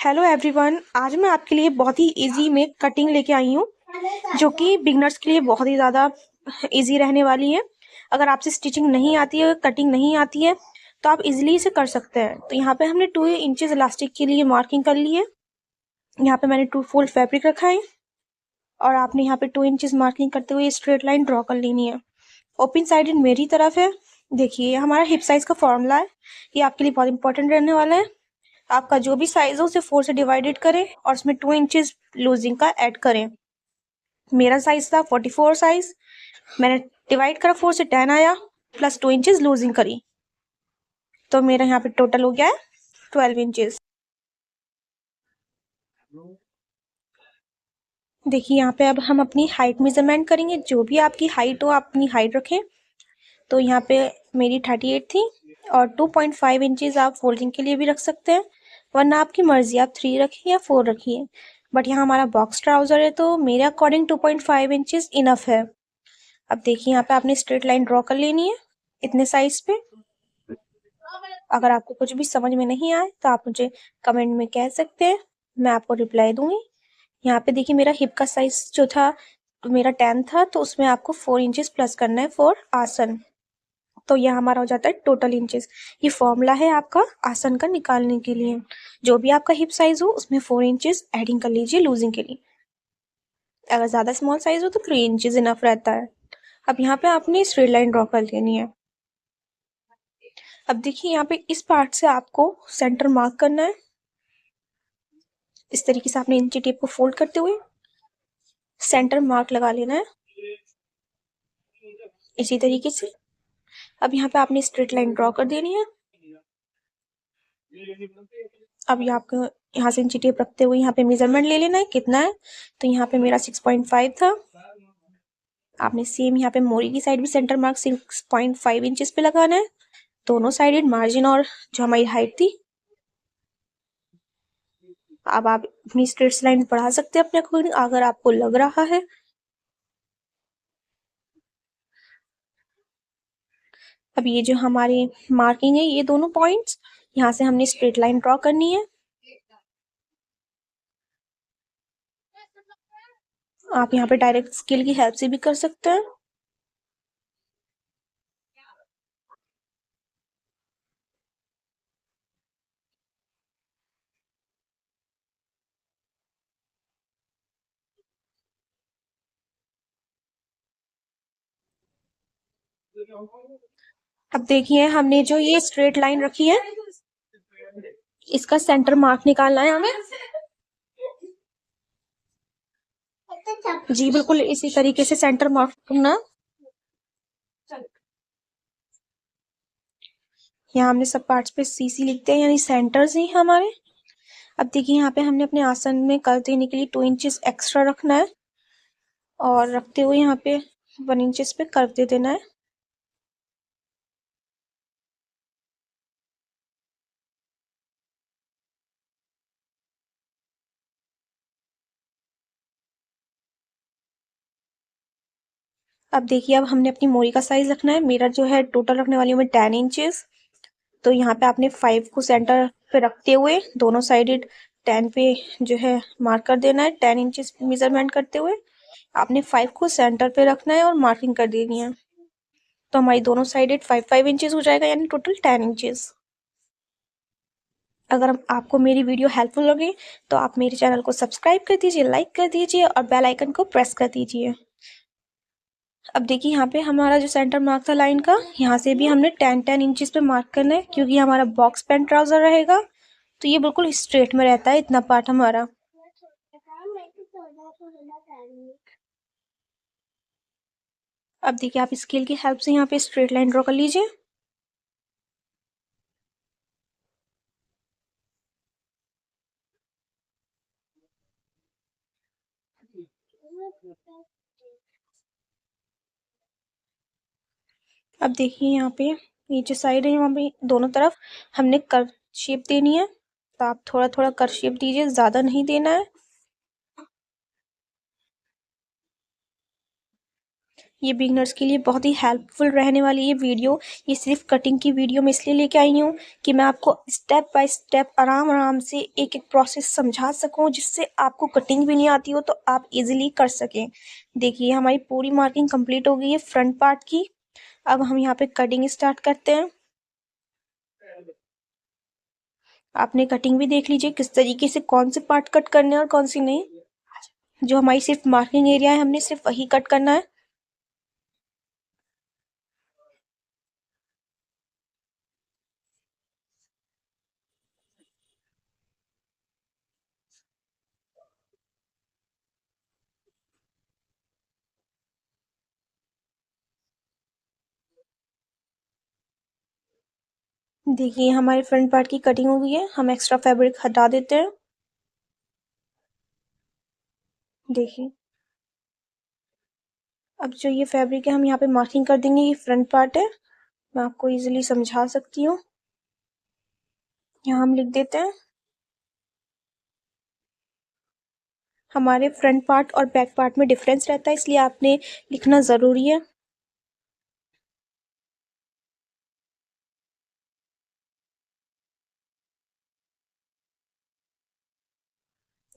Hello everyone, आज मैं आपके लिए बहुत ही इजी में कटिंग लेके आई हूँ जो कि बिगनर्स के लिए बहुत ही ज़्यादा इजी रहने वाली है। अगर आपसे स्टिचिंग नहीं आती है, कटिंग नहीं आती है, तो आप इजीली इसे कर सकते हैं। तो यहाँ पे हमने 2 इंचेस इलास्टिक के लिए मार्किंग कर ली है। यहाँ पे मैंने 2 फोल्ड फैब्रिक रखा है और आपने यहाँ पे 2 इंचेस मार्किंग करते हुए स्ट्रेट लाइन ड्रॉ कर लेनी है। ओपन साइड मेरी तरफ है। देखिए, ये हमारा हिप साइज का फॉर्मूला है, ये आपके लिए बहुत इंपॉर्टेंट रहने वाला है। आपका जो भी साइज हो उसे 4 से डिवाइडेड करें और उसमें 2 इंचेस लूजिंग का ऐड करें। मेरा साइज था 44 साइज, मैंने डिवाइड करा 4 से 10 आया, प्लस 2 इंचेस लूजिंग करी, तो मेरा यहाँ पे टोटल हो गया है 12 इंचेस। देखिए, यहाँ पे अब हम अपनी हाइट मेजरमेंट करेंगे। जो भी आपकी हाइट हो आप अपनी हाइट रखें। तो यहाँ पे मेरी 38 थी और 2.5 इंचेस आप फोल्डिंग के लिए भी रख सकते हैं, वरना आपकी मर्जी, आप 3 रखिए या 4 रखिए। बट यहाँ हमारा बॉक्स ट्राउजर है तो मेरे अकॉर्डिंग 2.5 इंचेस इनफ है। अब देखिए, यहाँ पे आपने स्ट्रेट लाइन ड्रॉ कर लेनी है इतने साइज पे। अगर आपको कुछ भी समझ में नहीं आए तो आप मुझे कमेंट में कह सकते हैं, मैं आपको रिप्लाई दूंगी। यहाँ पे देखिए, मेरा हिप का साइज जो था मेरा 10 था, तो उसमें आपको 4 इंचेस प्लस करना है फॉर आसन। तो यह हमारा हो जाता है टोटल इंचेस। ये फॉर्मूला है आपका आसन का निकालने के लिए। जो भी आपका हिप साइज हो उसमें 4 इंचेस एडिंग कर लीजिए लूजिंग के लिए। अगर ज़्यादा स्मॉल साइज हो तो 3 इंचेस इनफ रहता है। अब यहाँ पे आपने स्ट्रेट लाइन ड्रॉ कर लेनी है। अब देखिए, यहाँ पे इस पार्ट से आपको सेंटर मार्क करना है। इस तरीके से आपने इंची टेप को फोल्ड करते हुए सेंटर मार्क लगा लेना है, इसी तरीके से। अब यहाँ पे आपने स्ट्रेट लाइन ड्रॉ कर देनी है। अब ये आपको यहाँ से इंची टेप रखते हुए यहाँ पे मेजरमेंट ले लेना है कितना है। तो यहाँ पे मेरा 6.5 था। आपने सेम यहाँ पे मोरी की साइड भी सेंटर मार्क 6.5 इंचेस पे लगाना है, दोनों साइडेड मार्जिन और जो हमारी हाइट थी। अब आप अपनी स्ट्रेट लाइन बढ़ा सकते हैं अपने अकॉर्डिंग अगर आपको लग रहा है। अब ये जो हमारी मार्किंग है, ये दोनों पॉइंट्स, यहाँ से हमने स्ट्रेट लाइन ड्रॉ करनी है। आप यहाँ पे डायरेक्ट स्केल की हेल्प से भी कर सकते हैं। अब देखिए, हमने जो ये स्ट्रेट लाइन रखी है, इसका सेंटर मार्क निकालना है हमें। जी बिल्कुल, इसी तरीके से सेंटर मार्क करना। यहाँ हमने सब पार्ट्स पे सीसी लिखते हैं, यानी सेंटर्स ही हमारे। अब देखिए, यहाँ पे हमने अपने आसन में कर्व देने के लिए 2 इंचेस एक्स्ट्रा रखना है और रखते हुए यहाँ पे 1 इंचेस पे कर्व दे देना है। अब देखिए, अब हमने अपनी मोरी का साइज रखना है। मेरा जो है टोटल रखने वाली हूँ मैं 10 इंचेस। तो यहाँ पे आपने 5 को सेंटर पे रखते हुए दोनों साइडेड 10 पे जो है मार्क कर देना है। 10 इंचेस मेजरमेंट करते हुए आपने 5 को सेंटर पे रखना है और मार्किंग कर देनी है। तो हमारी दोनों साइडेड 5 इंचेस हो जाएगा, यानी टोटल 10 इंचेस। अगर आपको मेरी वीडियो हेल्पफुल लगे तो आप मेरे चैनल को सब्सक्राइब कर दीजिए, लाइक कर दीजिए और बेल आइकन को प्रेस कर दीजिए। अब देखिए, यहाँ पे हमारा जो सेंटर मार्क था लाइन का, यहाँ से भी हमने 10 इंचेस पे मार्क करना है, क्योंकि हमारा बॉक्स पैंट ट्राउजर रहेगा तो ये बिल्कुल स्ट्रेट में रहता है इतना पार्ट हमारा। अब देखिए, आप स्केल की हेल्प से यहाँ पे स्ट्रेट लाइन ड्रॉ कर लीजिए। अब देखिए, यहाँ पे नीचे साइड है, वहाँ पे दोनों तरफ हमने कर्व शेप देनी है, तो आप थोड़ा थोड़ा कर्व शेप दीजिए, ज़्यादा नहीं देना है। ये बिगनर्स के लिए बहुत ही हेल्पफुल रहने वाली ये वीडियो। ये सिर्फ कटिंग की वीडियो मैं इसलिए लेके आई हूँ कि मैं आपको स्टेप बाय स्टेप आराम आराम से एक एक प्रोसेस समझा सकूँ, जिससे आपको कटिंग भी नहीं आती हो तो आप इजीली कर सकें। देखिए हमारी पूरी मार्किंग कंप्लीट हो गई है फ्रंट पार्ट की। अब हम यहाँ पे कटिंग स्टार्ट करते हैं। आपने कटिंग भी देख लीजिए किस तरीके से कौन से पार्ट कट करने हैं और कौन सी नहीं। जो हमारी सिर्फ मार्किंग एरिया है हमने सिर्फ वही कट करना है। देखिए हमारे फ्रंट पार्ट की कटिंग हो गई है। हम एक्स्ट्रा फैब्रिक हटा देते हैं। देखिए अब जो ये फैब्रिक है हम यहाँ पे मार्किंग कर देंगे। ये फ्रंट पार्ट है, मैं आपको इजीली समझा सकती हूँ। यहाँ हम लिख देते हैं। हमारे फ्रंट पार्ट और बैक पार्ट में डिफरेंस रहता है, इसलिए आपने लिखना ज़रूरी है।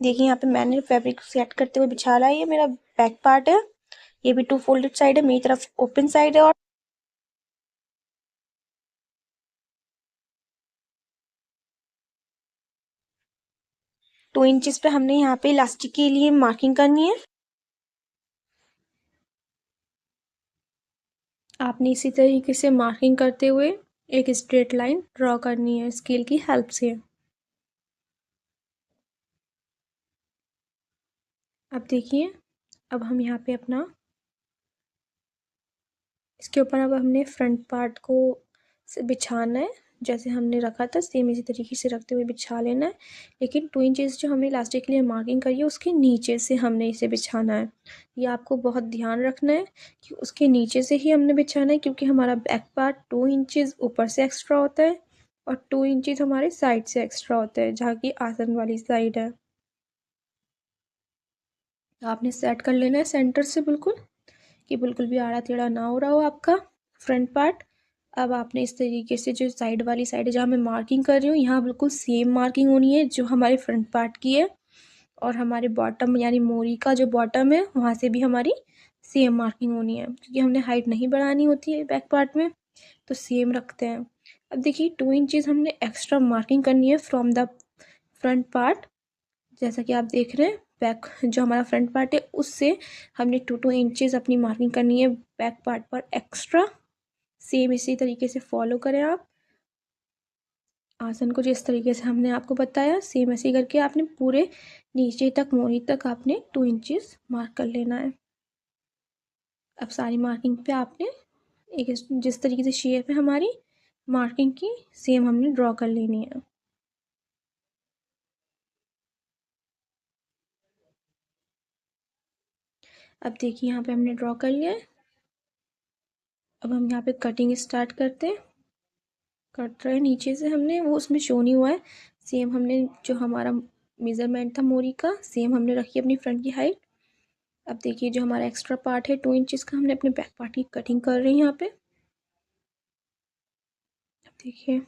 देखिए यहाँ पे मैंने फैब्रिक सेट करते हुए बिछा रहा है। ये मेरा बैक पार्ट है। ये भी 2 फोल्डेड साइड है, मेरी तरफ ओपन साइड है। और 2 इंचेस पे हमने यहाँ पे इलास्टिक के लिए मार्किंग करनी है। आपने इसी तरीके से मार्किंग करते हुए एक स्ट्रेट लाइन ड्रॉ करनी है स्केल की हेल्प से। अब देखिए अब हम यहाँ पे अपना इसके ऊपर अब हमने फ्रंट पार्ट को बिछाना है। जैसे हमने रखा था सेम इसी तरीके से रखते हुए बिछा लेना है। लेकिन 2 इंचेस जो हमने इलास्टिक के लिए मार्किंग करी है उसके नीचे से हमने इसे बिछाना है। ये आपको बहुत ध्यान रखना है कि उसके नीचे से ही हमने बिछाना है, क्योंकि हमारा बैक पार्ट 2 इंचेस ऊपर से एक्स्ट्रा होता है और 2 इंचेस हमारे साइड से एक्स्ट्रा होता है, जहाँ की आसन वाली साइड है। आपने सेट कर लेना है सेंटर से बिल्कुल, कि बिल्कुल भी आड़ा टेढ़ा ना हो रहा हो आपका फ्रंट पार्ट। अब आपने इस तरीके से जो साइड वाली साइड है जहाँ मैं मार्किंग कर रही हूँ, यहाँ बिल्कुल सेम मार्किंग होनी है जो हमारे फ्रंट पार्ट की है। और हमारे बॉटम यानी मोरी का जो बॉटम है वहाँ से भी हमारी सेम मार्किंग होनी है, क्योंकि हमने हाइट नहीं बढ़ानी होती है बैक पार्ट में, तो सेम रखते हैं। अब देखिए 2 इंचेस हमने एक्स्ट्रा मार्किंग करनी है फ्रॉम द फ्रंट पार्ट। जैसा कि आप देख रहे हैं बैक जो हमारा फ्रंट पार्ट है उससे हमने 2 इंचेस अपनी मार्किंग करनी है बैक पार्ट पर एक्स्ट्रा। सेम इसी तरीके से फॉलो करें आप आसन को, जिस तरीके से हमने आपको बताया सेम ऐसे ही करके आपने पूरे नीचे तक मोरी तक आपने 2 इंचेस मार्क कर लेना है। अब सारी मार्किंग पे आपने एक जिस तरीके से शेप है हमारी मार्किंग की सेम हमने ड्रॉ कर लेनी है। अब देखिए यहाँ पे हमने ड्रॉ कर लिया है। अब हम यहाँ पे कटिंग स्टार्ट करते हैं। कट रहे नीचे से हमने वो उसमें शो नहीं हुआ है। सेम हमने जो हमारा मेज़रमेंट था मोरी का सेम हमने रखी अपनी फ्रंट की हाइट। अब देखिए जो हमारा एक्स्ट्रा पार्ट है 2 इंचेस का हमने अपने बैक पार्ट की कटिंग कर रहे हैं यहाँ पे। अब देखिए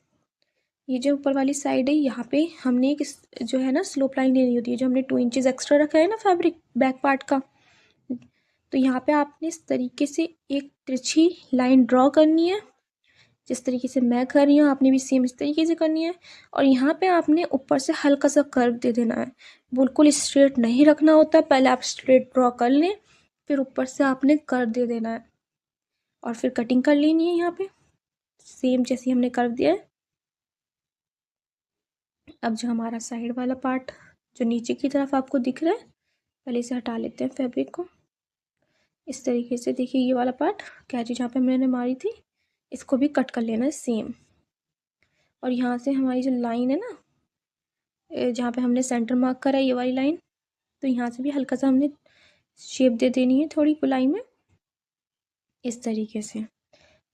ये जो ऊपर वाली साइड है यहाँ पे हमने एक जो है ना स्लोप लाइन लेनी होती है। जो हमने 2 इंचेस एक्स्ट्रा रखा है ना फैब्रिक बैक पार्ट का, तो यहाँ पे आपने इस तरीके से एक तिरछी लाइन ड्रॉ करनी है। जिस तरीके से मैं कर रही हूँ आपने भी सेम इस तरीके से करनी है। और यहाँ पे आपने ऊपर से हल्का सा कर्व दे देना है, बिल्कुल स्ट्रेट नहीं रखना होता। पहले आप स्ट्रेट ड्रॉ कर लें, फिर ऊपर से आपने कर्व दे देना है और फिर कटिंग कर लेनी है यहाँ पे सेम जैसे हमने कर्व दिया है। अब जो हमारा साइड वाला पार्ट जो नीचे की तरफ आपको दिख रहा है, पहले इसे हटा लेते हैं फैब्रिक को। इस तरीके से देखिए ये वाला पार्ट कैंची जहाँ पे मैंने मारी थी इसको भी कट कर लेना है सेम। और यहाँ से हमारी जो लाइन है ना जहाँ पे हमने सेंटर मार्क करा है ये वाली लाइन, तो यहाँ से भी हल्का सा हमने शेप दे देनी है थोड़ी गोलाई में इस तरीके से।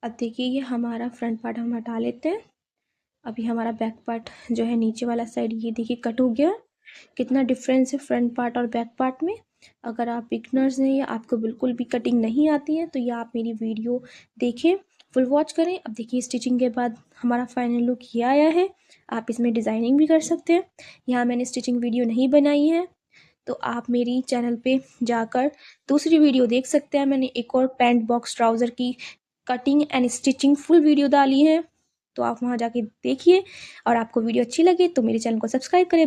अब देखिए ये हमारा फ्रंट पार्ट हम हटा लेते हैं। अभी हमारा बैक पार्ट जो है नीचे वाला साइड ये देखिए कट हो गया। कितना डिफरेंस है फ्रंट पार्ट और बैक पार्ट में। अगर आप बिगनर्स हैं या आपको बिल्कुल भी कटिंग नहीं आती है तो ये आप मेरी वीडियो देखें, फुल वॉच करें। अब देखिए स्टिचिंग के बाद हमारा फाइनल लुक ये आया है। आप इसमें डिज़ाइनिंग भी कर सकते हैं। यहाँ मैंने स्टिचिंग वीडियो नहीं बनाई है, तो आप मेरी चैनल पे जाकर दूसरी वीडियो देख सकते हैं। मैंने एक और पैंट बॉक्स ट्राउज़र की cutting and stitching full video डाली है, तो आप वहाँ जाके देखिए। और आपको वीडियो अच्छी लगे तो मेरे चैनल को सब्सक्राइब करें।